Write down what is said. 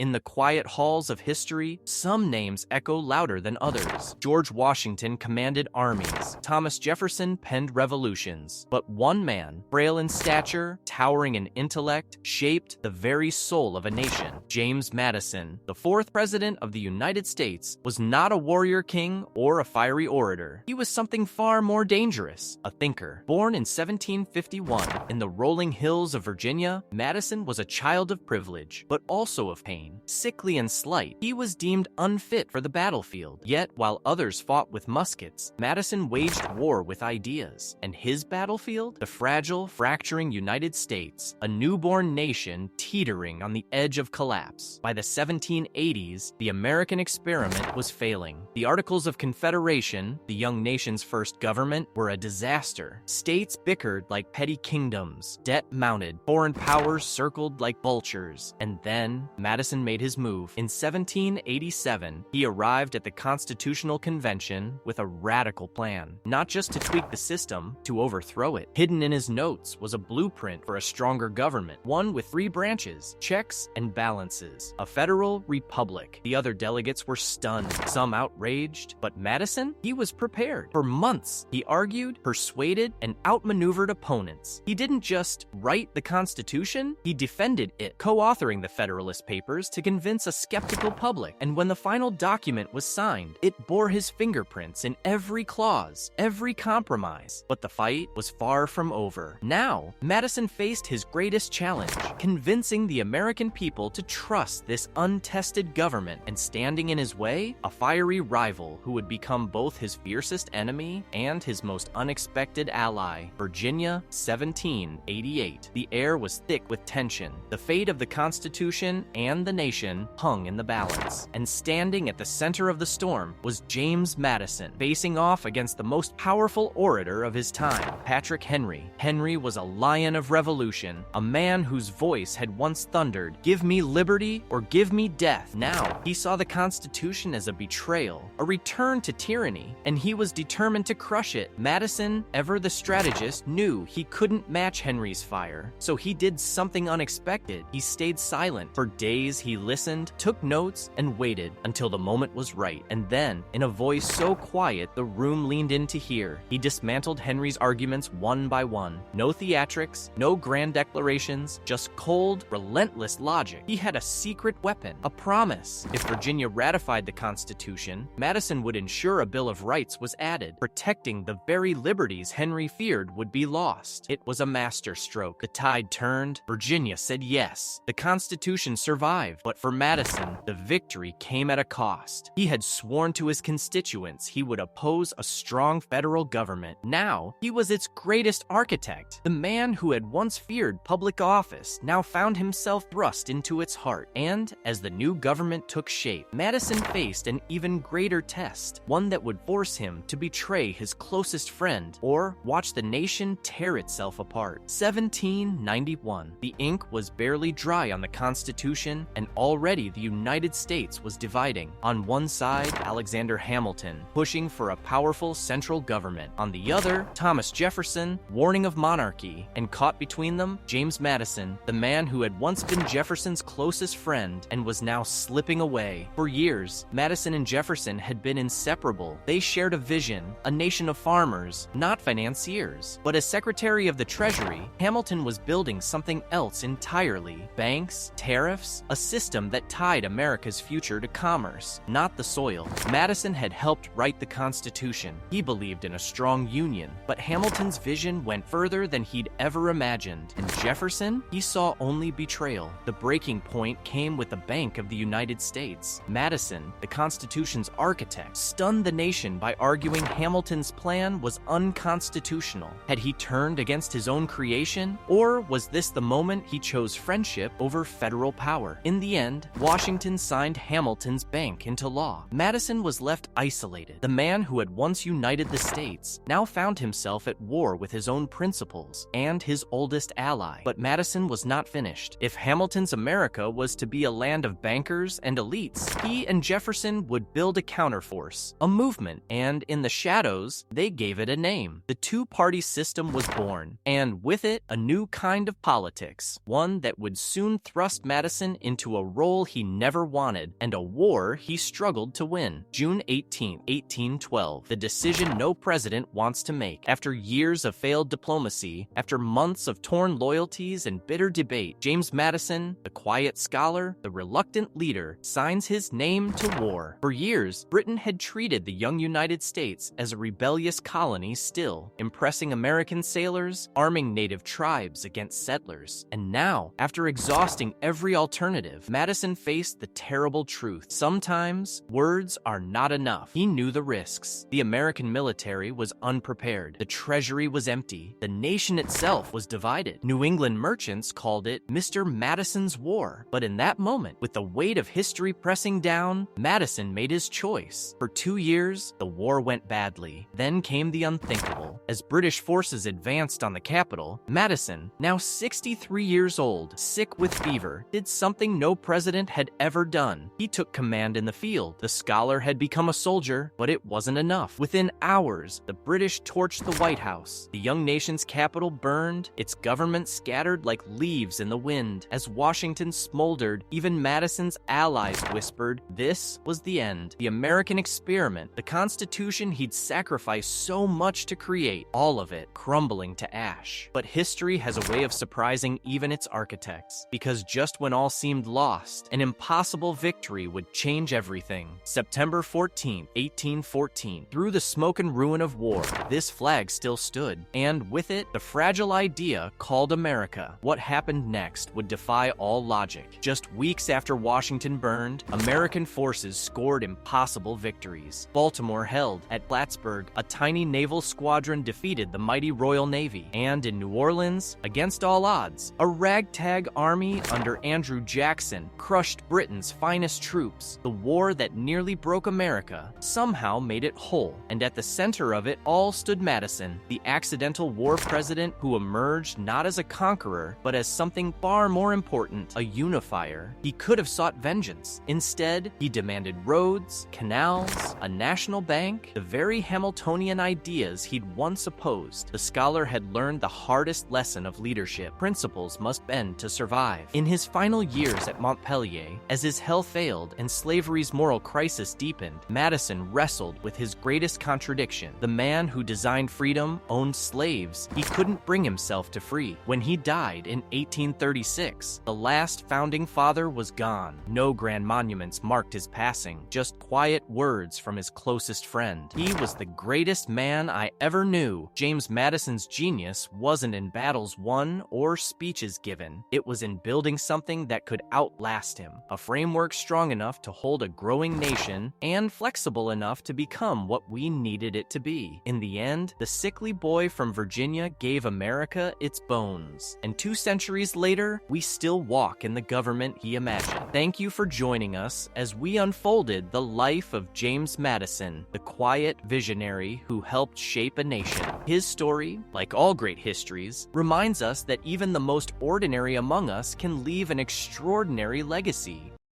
In the quiet halls of history, some names echo louder than others. George Washington commanded armies. Thomas Jefferson penned revolutions. But one man, frail in stature, towering in intellect, shaped the very soul of a nation. James Madison, the fourth president of the United States, was not a warrior king or a fiery orator. He was something far more dangerous, a thinker. Born in 1751 in the rolling hills of Virginia, Madison was a child of privilege, but also of pain. Sickly and slight, he was deemed unfit for the battlefield. Yet, while others fought with muskets, Madison waged war with ideas. And his battlefield? The fragile, fracturing United States, a newborn nation teetering on the edge of collapse. By the 1780s, the American experiment was failing. The Articles of Confederation, the young nation's first government, were a disaster. States bickered like petty kingdoms. Debt mounted. Foreign powers circled like vultures. And then, Madison made his move. In 1787, he arrived at the Constitutional Convention with a radical plan. Not just to tweak the system, to overthrow it. Hidden in his notes was a blueprint for a stronger government, one with 3 branches, checks and balances. A federal republic. The other delegates were stunned, some outraged, but Madison, he was prepared. For months, he argued, persuaded, and outmaneuvered opponents. He didn't just write the Constitution, he defended it, co-authoring the Federalist Papers to convince a skeptical public. And when the final document was signed, it bore his fingerprints in every clause, every compromise. But the fight was far from over. Now, Madison faced his greatest challenge, convincing the American people to trust this untested government, and standing in his way, a fiery rival who would become both his fiercest enemy and his most unexpected ally. Virginia, 1788. The air was thick with tension. The fate of the Constitution and the nation hung in the balance. And standing at the center of the storm was James Madison, facing off against the most powerful orator of his time, Patrick Henry. Henry was a lion of revolution, a man whose voice had once thundered, "Give me liberty or give me death." Now, he saw the Constitution as a betrayal, a return to tyranny, and he was determined to crush it. Madison, ever the strategist, knew he couldn't match Henry's fire, so he did something unexpected. He stayed silent. For days, he listened, took notes, and waited until the moment was right. And then, in a voice so quiet the room leaned in to hear, he dismantled Henry's arguments one by one. No theatrics, no grand declarations, just cold, relentless logic. He had a secret weapon, a promise. If Virginia ratified the Constitution, Madison would ensure a Bill of Rights was added, protecting the very liberties Henry feared would be lost. It was a masterstroke. The tide turned. Virginia said yes. The Constitution survived. But for Madison, the victory came at a cost. He had sworn to his constituents he would oppose a strong federal government. Now, he was its greatest architect. The man who had once feared public office now found himself thrust into its heart. And as the new government took shape, Madison faced an even greater test, one that would force him to betray his closest friend or watch the nation tear itself apart. 1791. The ink was barely dry on the Constitution, and already the United States was dividing. On one side, Alexander Hamilton, pushing for a powerful central government. On the other, Thomas Jefferson, warning of monarchy. And caught between them, James Madison, the man who had once been Jefferson's closest friend and was now slipping away. For years, Madison and Jefferson had been inseparable. They shared a vision, a nation of farmers, not financiers. But as Secretary of the Treasury, Hamilton was building something else entirely. Banks, tariffs, a system that tied America's future to commerce, not the soil. Madison had helped write the Constitution. He believed in a strong union, but Hamilton's vision went further than he'd ever imagined. And Jefferson, he saw only betrayal. The breaking point came with the Bank of the United States. Madison, the Constitution's architect, stunned the nation by arguing Hamilton's plan was unconstitutional. Had he turned against his own creation? Or was this the moment he chose friendship over federal power? In the end, Washington signed Hamilton's bank into law. Madison was left isolated. The man who had once united the states now found himself at war with his own principles and his oldest ally. But Madison was not finished. If Hamilton's America was to be a land of bankers and elites, he and Jefferson would build a counterforce, a movement, and in the shadows, they gave it a name. The two-party system was born, and with it, a new kind of politics, one that would soon thrust Madison into into a role he never wanted and a war he struggled to win. June 18, 1812, the decision no president wants to make. After years of failed diplomacy, after months of torn loyalties and bitter debate, James Madison, the quiet scholar, the reluctant leader, signs his name to war. For years, Britain had treated the young United States as a rebellious colony still, impressing American sailors, arming native tribes against settlers. And now, after exhausting every alternative, Madison faced the terrible truth. Sometimes, words are not enough. He knew the risks. The American military was unprepared. The treasury was empty. The nation itself was divided. New England merchants called it Mr. Madison's War. But in that moment, with the weight of history pressing down, Madison made his choice. For 2 years, the war went badly. Then came the unthinkable. As British forces advanced on the capital, Madison, now 63 years old, sick with fever, did something no president had ever done. He took command in the field. The scholar had become a soldier, but it wasn't enough. Within hours, the British torched the White House. The young nation's capital burned, its government scattered like leaves in the wind. As Washington smoldered, even Madison's allies whispered, this was the end. The American experiment, the Constitution he'd sacrificed so much to create, all of it crumbling to ash. But history has a way of surprising even its architects, because just when all seemed lost, an impossible victory would change everything. September 14, 1814. Through the smoke and ruin of war, this flag still stood, and with it, the fragile idea called America. What happened next would defy all logic. Just weeks after Washington burned, American forces scored impossible victories. Baltimore held. At Plattsburgh, a tiny naval squadron defeated the mighty Royal Navy. And in New Orleans, against all odds, a ragtag army under Andrew Jackson crushed Britain's finest troops. The war that nearly broke America somehow made it whole. And at the center of it all stood Madison, the accidental war president who emerged not as a conqueror, but as something far more important, a unifier. He could have sought vengeance. Instead, he demanded roads, canals, a national bank, the very Hamiltonian ideas he'd once opposed. The scholar had learned the hardest lesson of leadership. Principles must bend to survive. In his final years at Montpellier, as his health failed and slavery's moral crisis deepened, Madison wrestled with his greatest contradiction. The man who designed freedom owned slaves he couldn't bring himself to free. When he died in 1836, the last founding father was gone. No grand monuments marked his passing, just quiet words from his closest friend. He was the greatest man I ever knew. James Madison's genius wasn't in battles won or speeches given. It was in building something that could outlast him, a framework strong enough to hold a growing nation and flexible enough to become what we needed it to be. In the end, the sickly boy from Virginia gave America its bones. And 2 centuries later, we still walk in the government he imagined. Thank you for joining us as we unfolded the life of James Madison, the quiet visionary who helped shape a nation. His story, like all great histories, reminds us that even the most ordinary among us can leave an extraordinary legacy.